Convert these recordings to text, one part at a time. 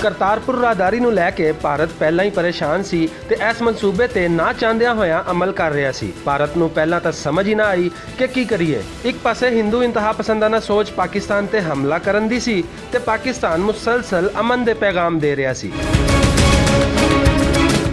करतारपुर राहदारी ਨੂੰ ਲੈ ਕੇ ਭਾਰਤ ਪਹਿਲਾਂ ਹੀ ਪਰੇਸ਼ਾਨ ਸੀ ਤੇ ਇਸ ਮਨਸੂਬੇ ਤੇ ਨਾ ਚਾਹੁੰਦਿਆਂ ਹੋਇਆਂ ਅਮਲ ਕਰ ਰਿਹਾ ਸੀ। ਭਾਰਤ ਨੂੰ ਪਹਿਲਾਂ ਤਾਂ ਸਮਝ ਹੀ ਨਾ ਆਈ ਕਿ ਕੀ ਕਰੀਏ। ਇੱਕ ਪਾਸੇ ਹਿੰਦੂ ਇੰਤਹਾ ਪਸੰਦਾਨਾ ਸੋਚ ਪਾਕਿਸਤਾਨ ਤੇ ਹਮਲਾ ਕਰਨ ਦੀ ਸੀ ਤੇ ਪਾਕਿਸਤਾਨ ਮੁਸਲਸਲ ਅਮਨ ਦੇ ਪੈਗਾਮ ਦੇ ਰਿਹਾ ਸੀ।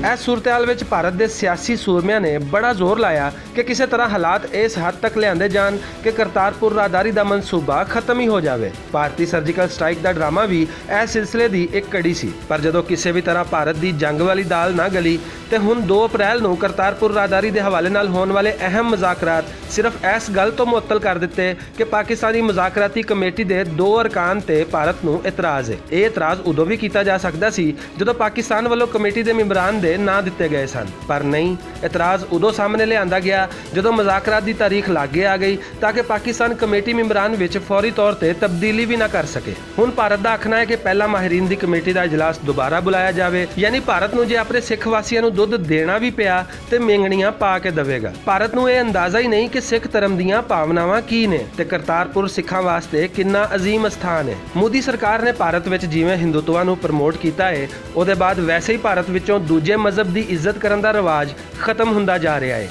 इस सूरत-हाल विच भारत के सियासी सूरमिया ने बड़ा जोर लाया कि किसी तरह हालात इस हद तक लिआंदे जान कि करतारपुर राहदारी का मनसूबा खत्म ही हो जाए। भारतीय सर्जिकल स्ट्राइक का ड्रामा भी इस सिलसिले की एक कड़ी सी, पर जदों किसी भी तरह भारत की जंग वाली दाल ना गली तो हुण 2 अप्रैल को करतारपुर राहदारी के हवाले नाल होने वाले अहम मुज़ाकरात सिर्फ इस गल तो मुअत्तल कर दिते कि पाकिस्तानी मुज़ाकराती कमेटी के 2 अरकान ते भारत को इतराज़ है। यह इतराज़ उदों भी किया जा सकता सी जदों पाकिस्तान वालों कमेटी के मैंबरान दे ना दिते गए सन, पर नहीं, इतराज़ उदों सामने लिआंदा गया जदों मुज़ाकरात की तारीख लागे आ गई ताकि पाकिस्तान कमेटी मैंबरान विच फौरी तौर पर तब्दीली भी ना कर सके। हुण भारत का आखना है कि पहला माहिरीन की कमेटी का इजलास दोबारा बुलाया जाए, यानी भारत नूं जे अपने सिख वासियों नूं दुध देना भी पिया तो मेंगणियां पा के देवेगा। भारत नूं यह अंदाज़ा ही नहीं कि सिख धर्म दीयां भावनावां की ने ते करतारपुर सिखां वास्ते किन्ना अजीम स्थान है। मोदी सरकार ने भारत विच जिवें हिंदुत्व नूं प्रमोट कीता है, उहदे बाद वैसे ही भारत विचों दूजे मजहब की इज्जत करन दा रिवाज खत्म हुंदा जा रहा है।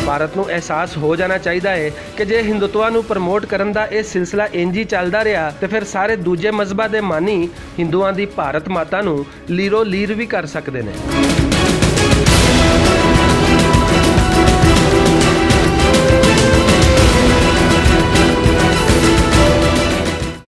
भारत को एहसास हो जाना चाहिए है कि जे हिंदुत्व नूं प्रमोट करन दा यह सिलसिला इंज ही चलदा रहा तो फिर सारे दूजे मजहबां दे मानी हिंदुआं दी भारत माता नूं लीरो लीर भी कर सकते हैं।